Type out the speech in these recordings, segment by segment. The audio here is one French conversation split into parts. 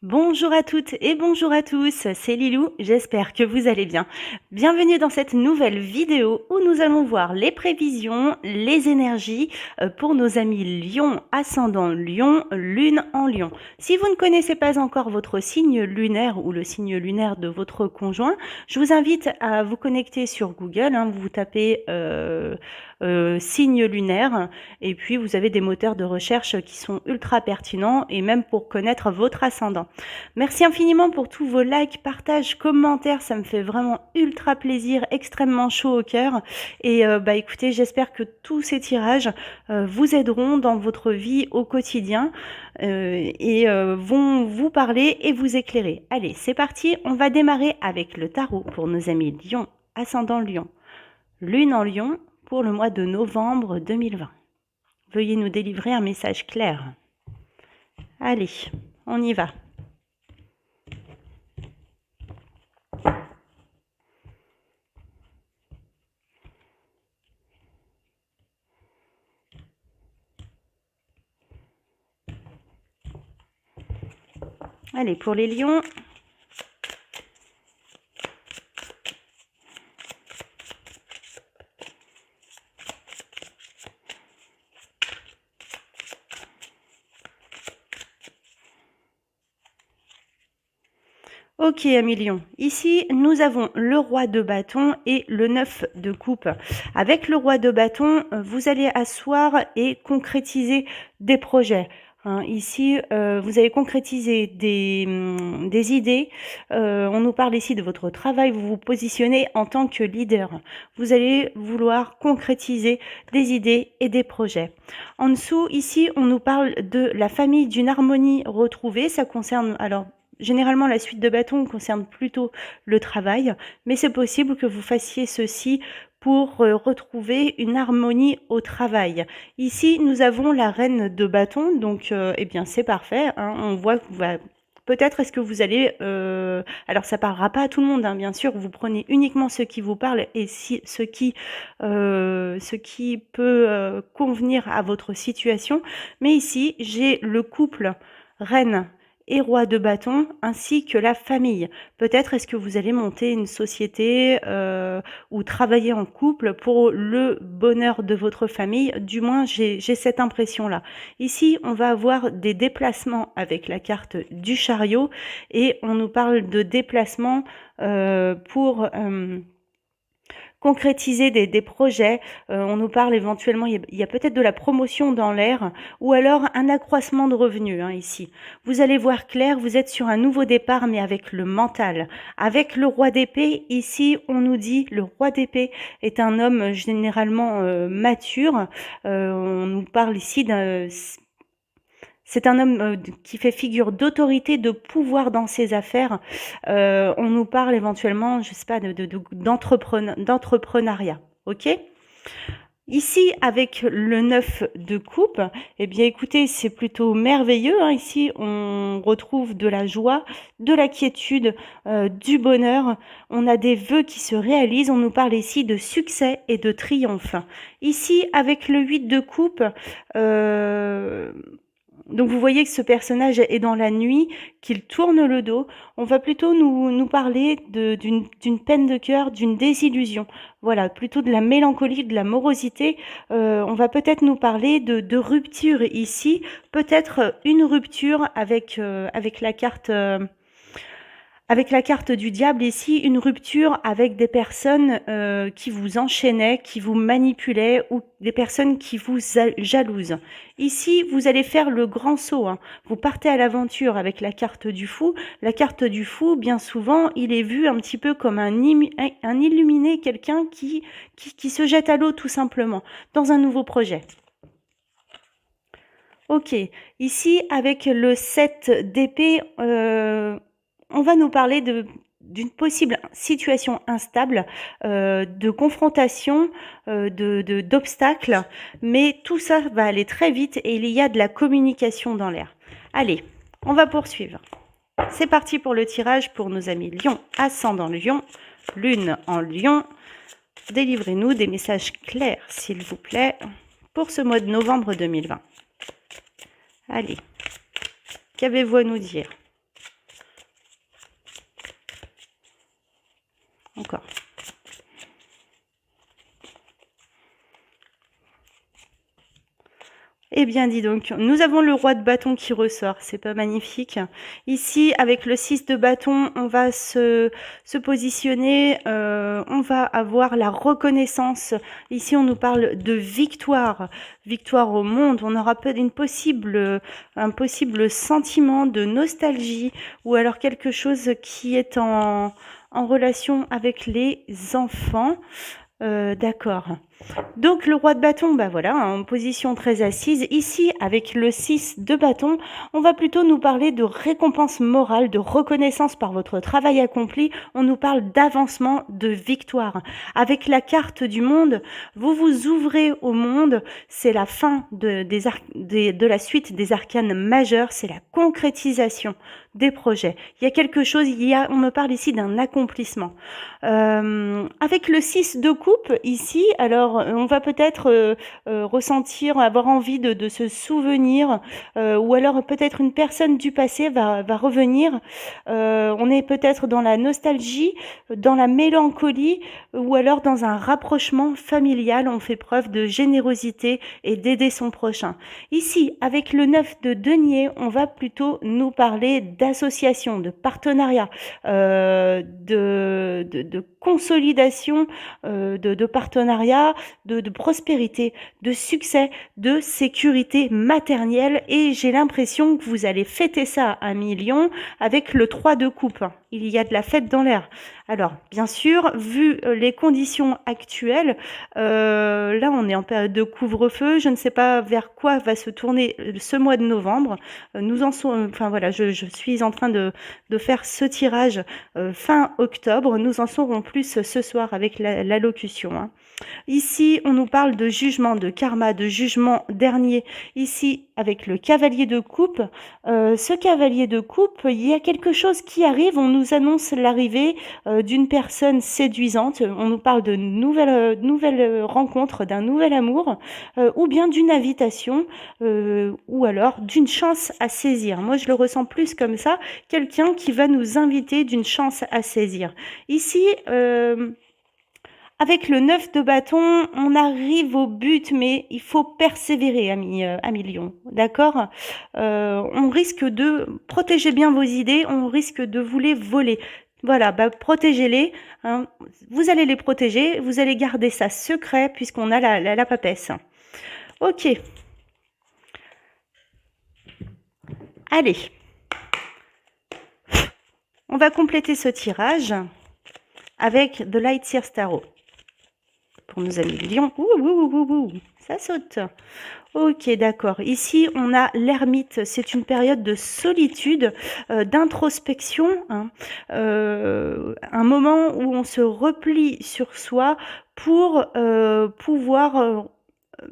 Bonjour à toutes et bonjour à tous, c'est Lilou, j'espère que vous allez bien. Bienvenue dans cette nouvelle vidéo où nous allons voir les prévisions, les énergies pour nos amis Lion, ascendant Lion, lune en Lion. Si vous ne connaissez pas encore votre signe lunaire ou le signe lunaire de votre conjoint, je vous invite à vous connecter sur Google, vous tapez signe lunaire et puis vous avez des moteurs de recherche qui sont ultra pertinents et même pour connaître votre ascendant. Merci infiniment pour tous vos likes, partages, commentaires, ça me fait vraiment ultra plaisir, extrêmement chaud au cœur. Et écoutez, j'espère que tous ces tirages vous aideront dans votre vie au quotidien vont vous parler et vous éclairer. Allez, c'est parti, on va démarrer avec le tarot pour nos amis Lion, ascendant Lion, lune en Lion pour le mois de novembre 2020. Veuillez nous délivrer un message clair. Allez, on y va. Allez, pour les lions, ok, amis lions. Ici, nous avons le roi de bâton et le 9 de coupe. Avec le roi de bâton, vous allez asseoir et concrétiser des projets. Ici, vous allez concrétiser des idées. On nous parle ici de votre travail. Vous vous positionnez en tant que leader. Vous allez vouloir concrétiser des idées et des projets. En dessous, ici, on nous parle de la famille, d'une harmonie retrouvée. Ça concerne alors généralement, la suite de bâton concerne plutôt le travail, mais c'est possible que vous fassiez ceci pour retrouver une harmonie au travail. Ici, nous avons la reine de bâton, donc eh bien c'est parfait. On voit que peut-être est-ce que vous allez... alors ça parlera pas à tout le monde, bien sûr, vous prenez uniquement ce qui vous parle et ce qui peut convenir à votre situation. Mais ici, j'ai le couple reine et roi de bâton, ainsi que la famille. Peut-être est-ce que vous allez monter une société ou travailler en couple pour le bonheur de votre famille. Du moins, j'ai cette impression-là. Ici, on va avoir des déplacements avec la carte du chariot et on nous parle de déplacements pour... concrétiser des projets, on nous parle éventuellement, il y a peut-être de la promotion dans l'air ou alors un accroissement de revenus ici. Vous allez voir clair, vous êtes sur un nouveau départ mais avec le mental. Avec le roi d'épée, ici on nous dit le roi d'épée est un homme généralement mature. On nous parle ici d'un... C'est un homme qui fait figure d'autorité, de pouvoir dans ses affaires. On nous parle éventuellement, je sais pas, d'entrepreneuriat. Ok ? Ici, avec le 9 de coupe, eh bien écoutez, c'est plutôt merveilleux. Ici, on retrouve de la joie, de la quiétude, du bonheur. On a des vœux qui se réalisent. On nous parle ici de succès et de triomphe. Ici, avec le 8 de coupe, donc vous voyez que ce personnage est dans la nuit, qu'il tourne le dos. On va plutôt nous parler d'une peine de cœur, d'une désillusion. Voilà, plutôt de la mélancolie, de la morosité. On va peut-être nous parler de rupture ici. Peut-être une rupture avec la carte... avec la carte du diable ici, une rupture avec des personnes qui vous enchaînaient, qui vous manipulaient ou des personnes qui vous jalousent. Ici, vous allez faire le grand saut. Vous partez à l'aventure avec la carte du fou. La carte du fou, bien souvent, il est vu un petit peu comme un illuminé, quelqu'un qui se jette à l'eau tout simplement, dans un nouveau projet. Ok, ici, avec le 7 d'épée... on va nous parler d'une possible situation instable, de confrontation, d'obstacles, mais tout ça va aller très vite et il y a de la communication dans l'air. Allez, on va poursuivre. C'est parti pour le tirage pour nos amis Lion, ascendant Lion, lune en Lion. Délivrez-nous des messages clairs, s'il vous plaît, pour ce mois de novembre 2020. Allez, qu'avez-vous à nous dire ? encore. Eh bien, dis donc, nous avons le roi de bâton qui ressort, c'est pas magnifique? Ici, avec le 6 de bâton, on va se positionner, on va avoir la reconnaissance. Ici, on nous parle de victoire, victoire au monde. On aura peut-être un possible sentiment de nostalgie ou alors quelque chose qui est en relation avec les enfants. D'accord. Donc le roi de bâton, bah voilà, en position très assise. Ici, avec le 6 de bâton, on va plutôt nous parler de récompense morale, de reconnaissance par votre travail accompli. On nous parle d'avancement, de victoire. Avec la carte du monde, vous vous ouvrez au monde. C'est la fin de la suite des arcanes majeurs. C'est la concrétisation des projets. Il y a quelque chose, on me parle ici d'un accomplissement. Avec le 6 de coupe, ici, alors on va peut-être ressentir, avoir envie de se souvenir, ou alors peut-être une personne du passé va revenir. On est peut-être dans la nostalgie, dans la mélancolie, ou alors dans un rapprochement familial. On fait preuve de générosité et d'aider son prochain. Ici, avec le 9 de denier, on va plutôt nous parler d'association, de partenariat, de consolidation, de partenariat, de prospérité, de succès, de sécurité matérielle. Et j'ai l'impression que vous allez fêter ça à millions avec le 3 de coupe. Il y a de la fête dans l'air. Alors, bien sûr, vu les conditions actuelles, là, on est en période de couvre-feu. Je ne sais pas vers quoi va se tourner ce mois de novembre. Enfin voilà, je suis en train de faire ce tirage fin octobre. Nous en saurons plus ce soir avec l'allocution, hein. Ici, on nous parle de jugement, de karma, de jugement dernier. Ici, avec le cavalier de coupe, ce cavalier de coupe, il y a quelque chose qui arrive. On nous annonce l'arrivée d'une personne séduisante. On nous parle de nouvelles rencontres, d'un nouvel amour, ou bien d'une invitation, ou alors d'une chance à saisir. Moi, je le ressens plus comme ça. Quelqu'un qui va nous inviter d'une chance à saisir. Ici, avec le 9 de bâton, on arrive au but, mais il faut persévérer, ami lion, d'accord? On risque de protéger bien vos idées, on risque de vous les voler. Voilà, bah, protégez-les, hein. Vous allez les protéger, vous allez garder ça secret puisqu'on a la papesse. Ok. Allez. On va compléter ce tirage avec The Light Seer Tarot. Pour nos amis lions, ça saute. Ok, d'accord. Ici, on a l'ermite. C'est une période de solitude, d'introspection, hein. Un moment où on se replie sur soi pour pouvoir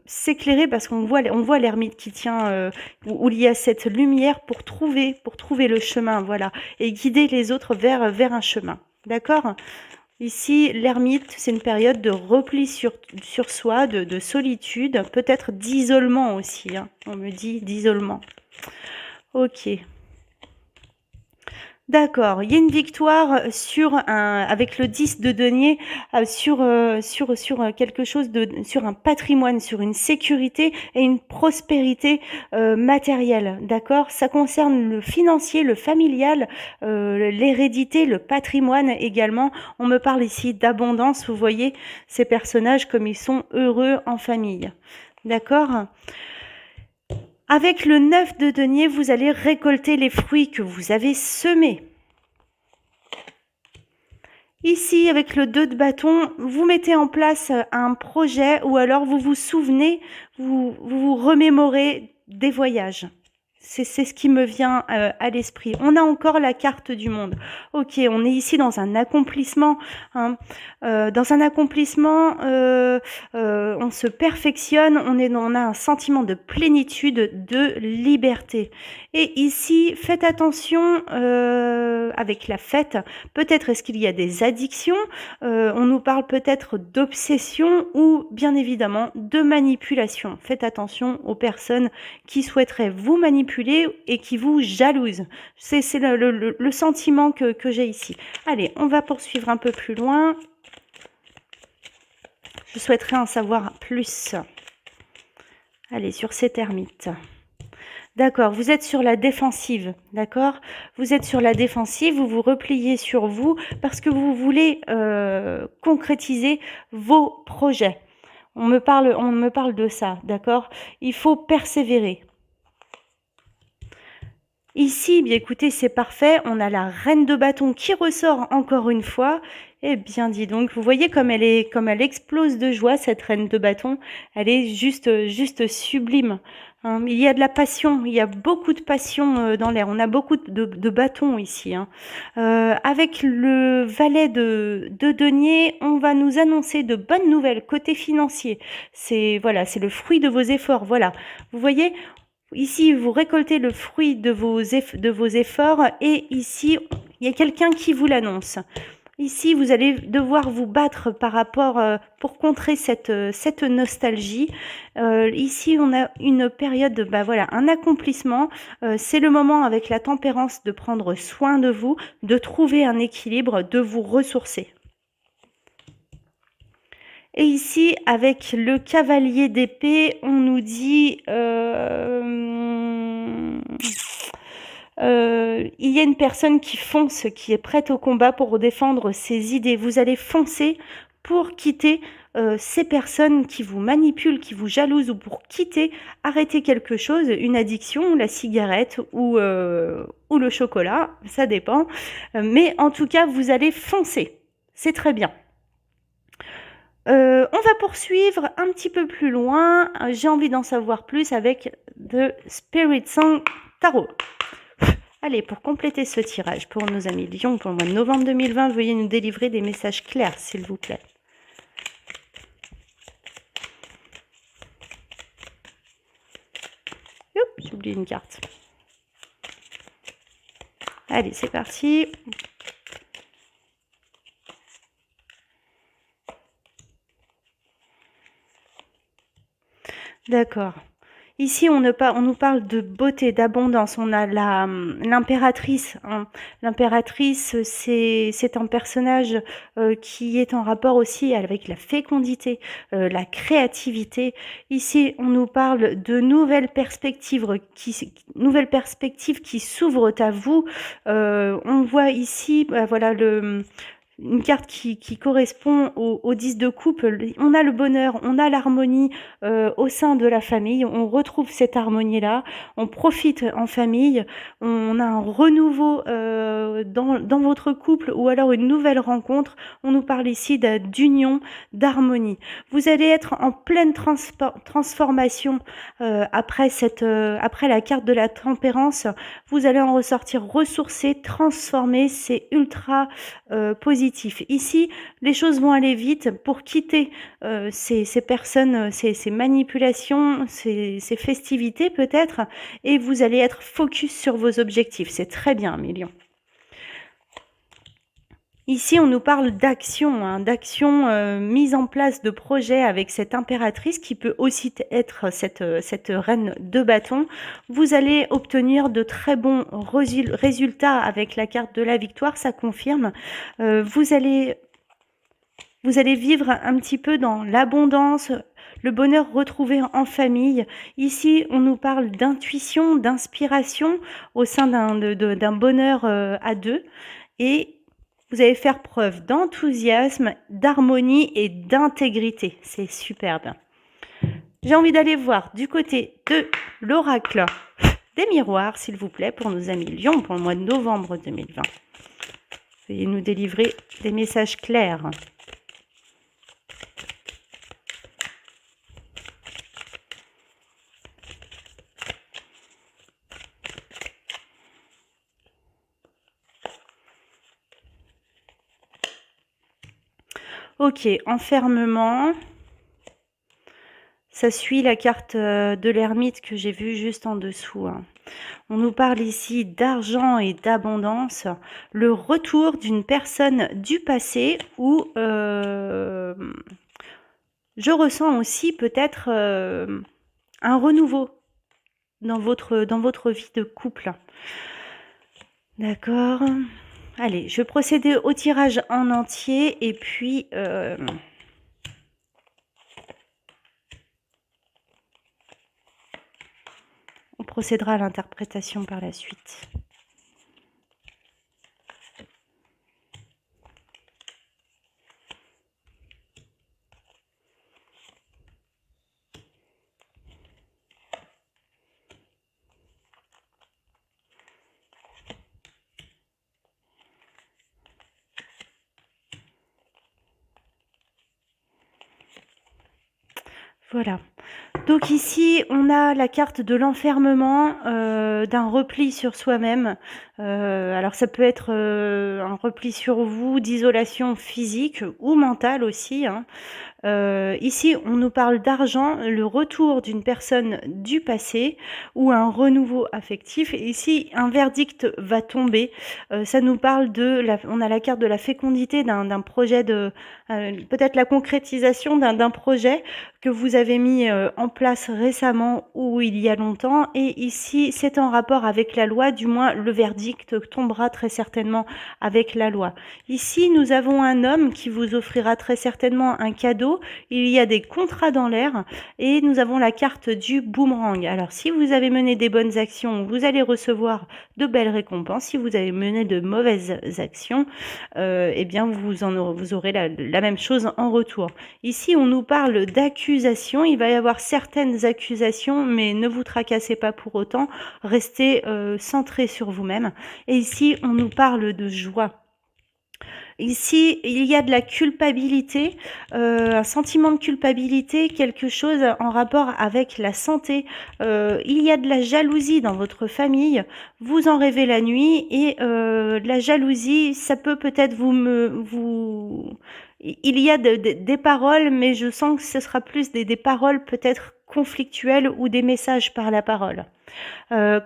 s'éclairer, parce qu'on voit l'ermite qui tient, où il y a cette lumière pour trouver le chemin, voilà, et guider les autres vers un chemin. D'accord? Ici, l'ermite, c'est une période de repli sur soi, de solitude, peut-être d'isolement aussi, hein. On me dit d'isolement. Ok. D'accord, il y a une victoire avec le 10 de denier, sur quelque chose sur un patrimoine, sur une sécurité et une prospérité matérielle, d'accord? Ça concerne le financier, le familial, l'hérédité, le patrimoine également. On me parle ici d'abondance, vous voyez ces personnages comme ils sont heureux en famille, d'accord? Avec le 9 de denier, vous allez récolter les fruits que vous avez semés. Ici, avec le 2 de bâton, vous mettez en place un projet ou alors vous vous souvenez, vous remémorez des voyages. C'est ce qui me vient à l'esprit. On a encore la carte du monde. Ok, on est ici dans un accomplissement, hein. Dans un accomplissement, on se perfectionne, on a un sentiment de plénitude, de liberté. Et ici, faites attention avec la fête. Peut-être est-ce qu'il y a des addictions, on nous parle peut-être d'obsession ou bien évidemment de manipulation. Faites attention aux personnes qui souhaiteraient vous manipuler manipulez et qui vous jalousent. C'est le sentiment que j'ai ici. Allez, on va poursuivre un peu plus loin. Je souhaiterais en savoir plus. Allez, sur cette ermite. D'accord, vous êtes sur la défensive, d'accord? Vous êtes sur la défensive, vous vous repliez sur vous parce que vous voulez concrétiser vos projets. On me parle de ça, d'accord? Il faut persévérer. Ici, bien écoutez, c'est parfait. On a la reine de bâton qui ressort encore une fois. Eh bien, dis donc, vous voyez comme elle explose de joie, cette reine de bâton. Elle est juste sublime. Hein. Il y a de la passion, il y a beaucoup de passion dans l'air. On a beaucoup de bâtons ici. Hein. Avec le valet de denier, on va nous annoncer de bonnes nouvelles côté financier. C'est voilà, c'est le fruit de vos efforts. Voilà, vous voyez. Ici, vous récoltez le fruit de vos efforts et ici, il y a quelqu'un qui vous l'annonce. Ici, vous allez devoir vous battre par rapport pour contrer cette nostalgie. Ici, on a une période, voilà, un accomplissement. C'est le moment avec la tempérance de prendre soin de vous, de trouver un équilibre, de vous ressourcer. Et ici, avec le cavalier d'épée, on nous dit... il y a une personne qui fonce, qui est prête au combat pour défendre ses idées. Vous allez foncer pour quitter ces personnes qui vous manipulent, qui vous jalousent, ou pour arrêter quelque chose, une addiction, la cigarette ou le chocolat, ça dépend. Mais en tout cas, vous allez foncer. C'est très bien. On va poursuivre un petit peu plus loin. J'ai envie d'en savoir plus avec The Spirit Song Tarot. Allez, pour compléter ce tirage pour nos amis Lion pour le mois de novembre 2020, veuillez nous délivrer des messages clairs, s'il vous plaît. Hop, j'ai oublié une carte. Allez, c'est parti. D'accord. Ici, on nous parle de beauté, d'abondance. On a l'impératrice. Hein. L'impératrice, c'est un personnage qui est en rapport aussi avec la fécondité, la créativité. Ici, on nous parle de nouvelles perspectives qui s'ouvrent à vous. On voit ici, voilà, une carte qui correspond au 10 de coupe. On a le bonheur, on a l'harmonie au sein de la famille. On retrouve cette harmonie-là. On profite en famille. On a un renouveau dans votre couple ou alors une nouvelle rencontre. On nous parle ici d'union, d'harmonie. Vous allez être en pleine transformation après la carte de la tempérance. Vous allez en ressortir ressourcé, transformé. C'est ultra positif. Ici, les choses vont aller vite pour quitter ces personnes, ces manipulations, ces festivités peut-être, et vous allez être focus sur vos objectifs. C'est très bien, Million. Ici, on nous parle d'action, hein, mise en place de projets avec cette impératrice qui peut aussi être cette reine de bâton. Vous allez obtenir de très bons résultats avec la carte de la victoire, ça confirme. Vous allez vivre un petit peu dans l'abondance, le bonheur retrouvé en famille. Ici, on nous parle d'intuition, d'inspiration au sein d'un bonheur à deux. Et vous allez faire preuve d'enthousiasme, d'harmonie et d'intégrité. C'est superbe. J'ai envie d'aller voir du côté de l'oracle des miroirs, s'il vous plaît, pour nos amis Lion pour le mois de novembre 2020. Veuillez nous délivrer des messages clairs. Ok, enfermement. Ça suit la carte de l'ermite que j'ai vue juste en dessous. Hein. On nous parle ici d'argent et d'abondance. Le retour d'une personne du passé où je ressens aussi peut-être un renouveau. dans votre vie de couple. D'accord. Allez, je vais procéder au tirage en entier et puis on procédera à l'interprétation par la suite. Voilà. Donc ici, on a la carte de l'enfermement, d'un repli sur soi-même. Alors ça peut être un repli sur vous, d'isolation physique ou mentale aussi, hein. Ici, on nous parle d'argent, le retour d'une personne du passé ou un renouveau affectif. Et ici, un verdict va tomber. Ça nous parle on a la carte de la fécondité d'un projet peut-être la concrétisation d'un projet que vous avez mis en place récemment ou il y a longtemps. Et ici, c'est en rapport avec la loi, du moins le verdict tombera très certainement avec la loi. Ici, nous avons un homme qui vous offrira très certainement un cadeau. Il y a des contrats dans l'air et nous avons la carte du boomerang. Alors, si vous avez mené des bonnes actions, vous allez recevoir de belles récompenses. Si vous avez mené de mauvaises actions, eh bien, vous aurez la même chose en retour. Ici, on nous parle d'accusations. Il va y avoir certaines accusations, mais ne vous tracassez pas pour autant. Restez centré sur vous-même. Et ici, on nous parle de joie. Ici, il y a de la culpabilité, un sentiment de culpabilité, quelque chose en rapport avec la santé. Il y a de la jalousie dans votre famille, vous en rêvez la nuit et la jalousie, ça peut peut-être il y a des paroles, mais je sens que ce sera plus des paroles peut-être conflictuelles ou des messages par la parole.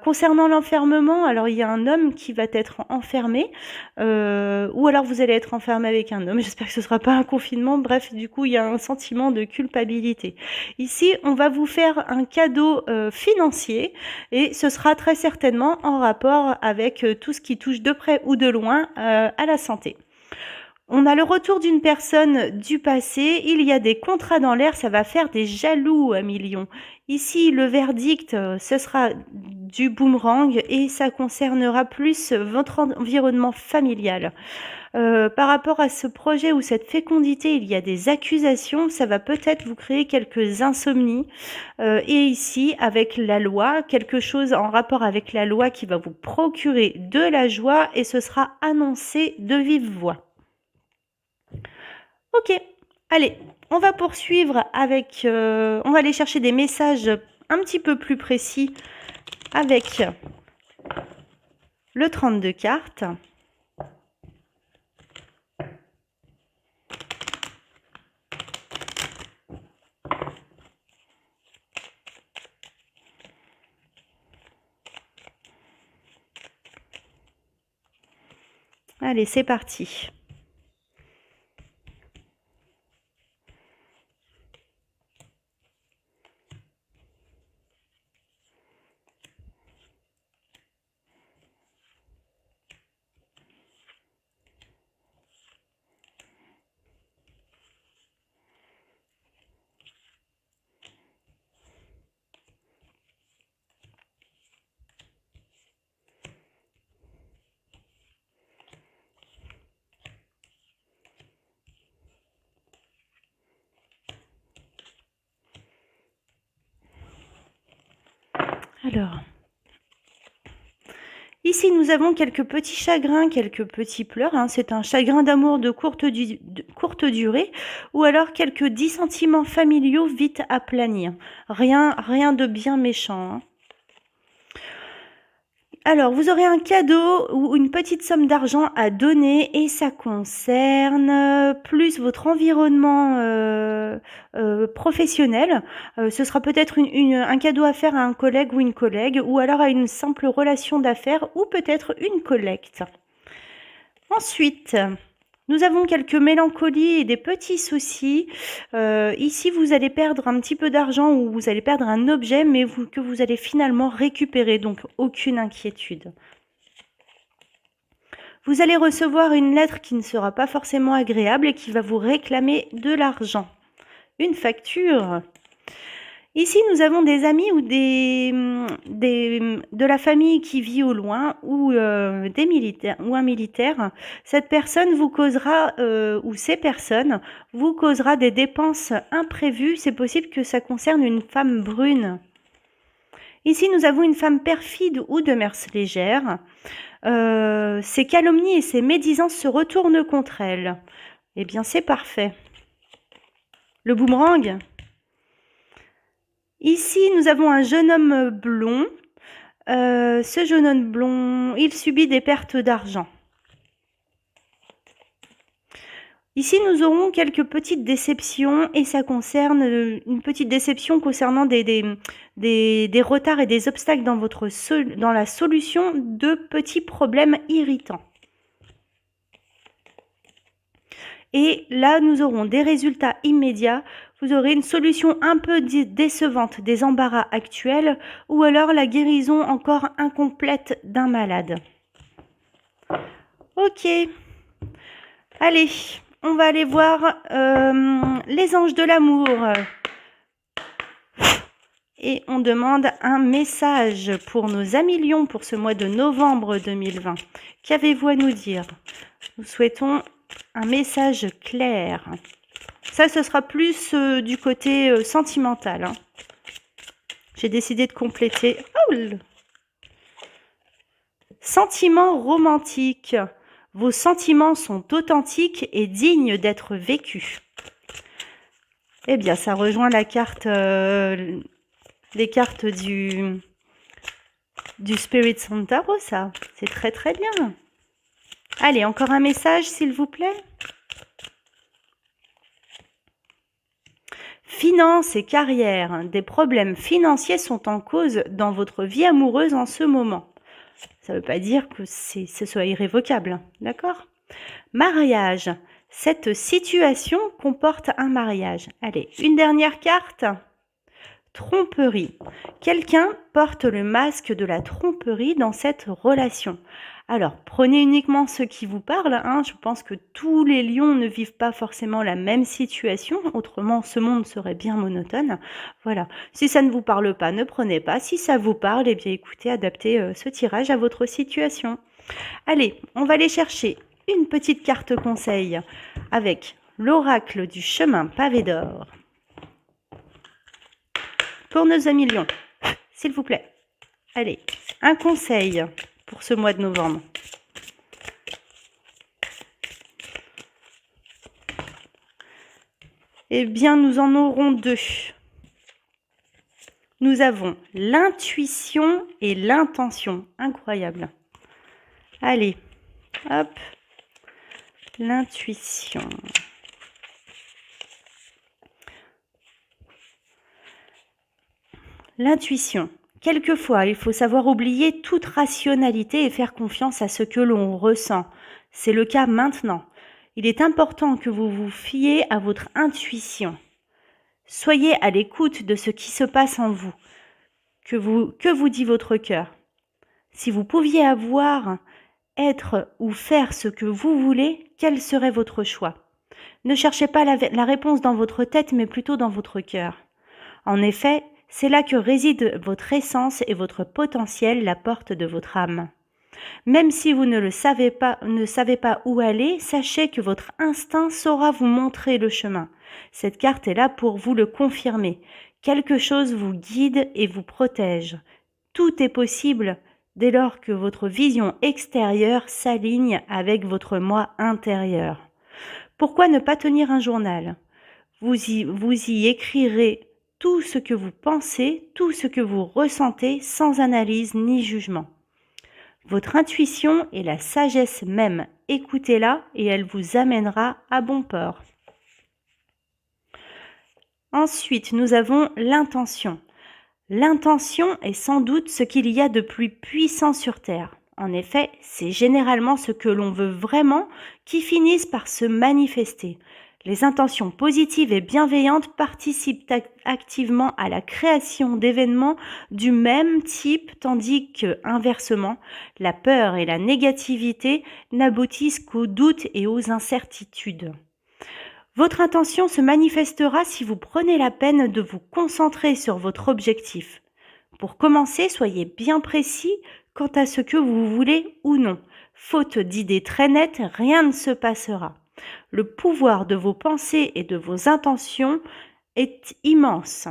Concernant l'enfermement, alors il y a un homme qui va être enfermé, ou alors vous allez être enfermé avec un homme. J'espère que ce ne sera pas un confinement. Bref, du coup, il y a un sentiment de culpabilité. Ici, on va vous faire un cadeau financier et ce sera très certainement en rapport avec tout ce qui touche de près ou de loin à la santé. On a le retour d'une personne du passé, il y a des contrats dans l'air, ça va faire des jaloux à millions. Ici, le verdict, ce sera du boomerang et ça concernera plus votre environnement familial. Par rapport à ce projet ou cette fécondité, il y a des accusations, ça va peut-être vous créer quelques insomnies. Et ici, avec la loi, quelque chose en rapport avec la loi qui va vous procurer de la joie et ce sera annoncé de vive voix. Ok, allez, on va poursuivre avec... on va aller chercher des messages un petit peu plus précis avec le 32 cartes. Allez, c'est parti. Alors, ici nous avons quelques petits chagrins, quelques petits pleurs, hein. C'est un chagrin d'amour de courte durée ou alors quelques dissentiments familiaux vite aplanis. Rien de bien méchant, hein. Alors, vous aurez un cadeau ou une petite somme d'argent à donner et ça concerne plus votre environnement professionnel. Ce sera peut-être un cadeau à faire à un collègue ou une collègue ou alors à une simple relation d'affaires ou peut-être une collecte. Ensuite, Nous avons quelques mélancolies et des petits soucis. Ici, vous allez perdre un petit peu d'argent ou vous allez perdre un objet, mais que vous allez finalement récupérer, donc aucune inquiétude. Vous allez recevoir une lettre qui ne sera pas forcément agréable et qui va vous réclamer de l'argent. Une facture. Ici, nous avons des amis ou de la famille qui vit au loin ou des militaires ou un militaire. Cette personne vous causera, ou ces personnes vous causera des dépenses imprévues. C'est possible que ça concerne une femme brune. Ici, nous avons une femme perfide ou de mœurs légères. Ses calomnies et ses médisances se retournent contre elle. Eh bien, c'est parfait. Le boomerang. Ici, nous avons un jeune homme blond. Ce jeune homme blond, il subit des pertes d'argent. Ici, nous aurons quelques petites déceptions et ça concerne une petite déception concernant des retards et des obstacles dans la solution de petits problèmes irritants. Et là, nous aurons des résultats immédiats. Vous aurez une solution un peu décevante des embarras actuels ou alors la guérison encore incomplète d'un malade. Ok. Allez, on va aller voir les anges de l'amour. Et on demande un message pour nos amis lions pour ce mois de novembre 2020. Qu'avez-vous à nous dire? Nous souhaitons un message clair. Ça, ce sera plus du côté sentimental. Hein. J'ai décidé de compléter. Oh, sentiments romantiques. Vos sentiments sont authentiques et dignes d'être vécus. Eh bien, ça rejoint la carte, les cartes du Spirit Center, ça. C'est très très bien. Allez, encore un message, s'il vous plaît. Finances et carrière. Des problèmes financiers sont en cause dans votre vie amoureuse en ce moment. Ça ne veut pas dire que ce soit irrévocable, d'accord? Mariage. Cette situation comporte un mariage. Allez, une dernière carte. Tromperie. Quelqu'un porte le masque de la tromperie dans cette relation. Alors, prenez uniquement ce qui vous parle. Hein. Je pense que tous les lions ne vivent pas forcément la même situation. Autrement, ce monde serait bien monotone. Voilà. Si ça ne vous parle pas, ne prenez pas. Si ça vous parle, eh bien, écoutez, adaptez ce tirage à votre situation. Allez, on va aller chercher une petite carte conseil avec l'oracle du chemin pavé d'or. Pour nos amis lions, s'il vous plaît. Allez, un conseil pour ce mois de novembre. Eh bien, nous en aurons deux. Nous avons l'intuition et l'intention. Incroyable. Allez, hop. L'intuition. L'intuition. Quelquefois, il faut savoir oublier toute rationalité et faire confiance à ce que l'on ressent. C'est le cas maintenant. Il est important que vous vous fiez à votre intuition. Soyez à l'écoute de ce qui se passe en vous. Que vous dit votre cœur? Si vous pouviez avoir, être ou faire ce que vous voulez, quel serait votre choix? Ne cherchez pas la réponse dans votre tête, mais plutôt dans votre cœur. En effet, c'est là que réside votre essence et votre potentiel, la porte de votre âme. Même si vous ne savez pas où aller, sachez que votre instinct saura vous montrer le chemin. Cette carte est là pour vous le confirmer. Quelque chose vous guide et vous protège. Tout est possible dès lors que votre vision extérieure s'aligne avec votre moi intérieur. Pourquoi ne pas tenir un journal? Vous y écrirez tout ce que vous pensez, tout ce que vous ressentez sans analyse ni jugement. Votre intuition est la sagesse même. Écoutez-la et elle vous amènera à bon port. Ensuite, nous avons l'intention. L'intention est sans doute ce qu'il y a de plus puissant sur Terre. En effet, c'est généralement ce que l'on veut vraiment qui finissent par se manifester. Les intentions positives et bienveillantes participent activement à la création d'événements du même type, tandis que, inversement, la peur et la négativité n'aboutissent qu'aux doutes et aux incertitudes. Votre intention se manifestera si vous prenez la peine de vous concentrer sur votre objectif. Pour commencer, soyez bien précis quant à ce que vous voulez ou non. Faute d'idées très nettes, rien ne se passera. Le pouvoir de vos pensées et de vos intentions est immense.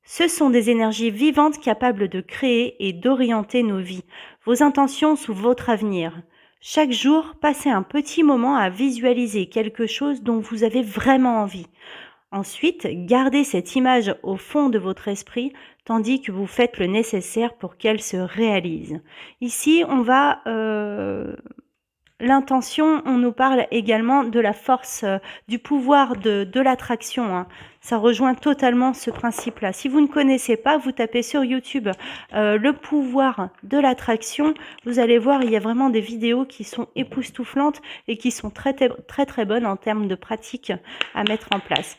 Ce sont des énergies vivantes capables de créer et d'orienter nos vies, vos intentions sont votre avenir. Chaque jour, passez un petit moment à visualiser quelque chose dont vous avez vraiment envie. Ensuite, gardez cette image au fond de votre esprit, tandis que vous faites le nécessaire pour qu'elle se réalise. Ici, on va... L'intention, on nous parle également de la force, du pouvoir de l'attraction, hein. Ça rejoint totalement ce principe-là. Si vous ne connaissez pas, vous tapez sur YouTube le pouvoir de l'attraction. Vous allez voir, il y a vraiment des vidéos qui sont époustouflantes et qui sont très bonnes en termes de pratique à mettre en place.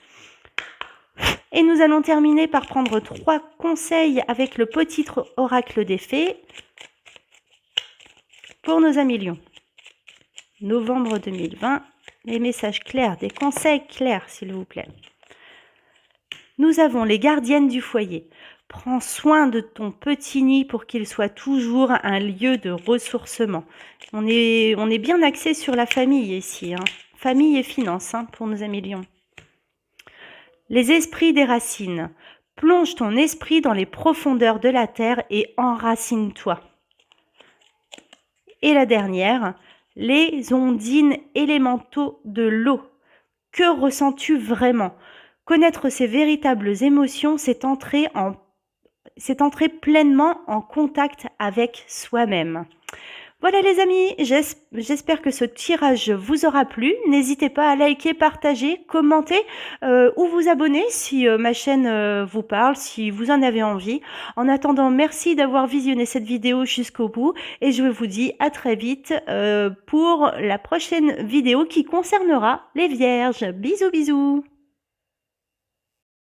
Et nous allons terminer par prendre 3 conseils avec le petit oracle des fées pour nos amis lions. Novembre 2020, les messages clairs, des conseils clairs s'il vous plaît. Nous avons les gardiennes du foyer. Prends soin de ton petit nid pour qu'il soit toujours un lieu de ressourcement. On est bien axé sur la famille ici, hein. Famille et finances pour nos amis lions. Les esprits des racines. Plonge ton esprit dans les profondeurs de la terre et enracine-toi. Et la dernière, les ondines élémentaux de l'eau. Que ressens-tu vraiment? Connaître ces véritables émotions, c'est entrer pleinement en contact avec soi-même. Voilà les amis, j'espère que ce tirage vous aura plu. N'hésitez pas à liker, partager, commenter ou vous abonner si ma chaîne vous parle, si vous en avez envie. En attendant, merci d'avoir visionné cette vidéo jusqu'au bout et je vous dis à très vite pour la prochaine vidéo qui concernera les vierges. Bisous bisous.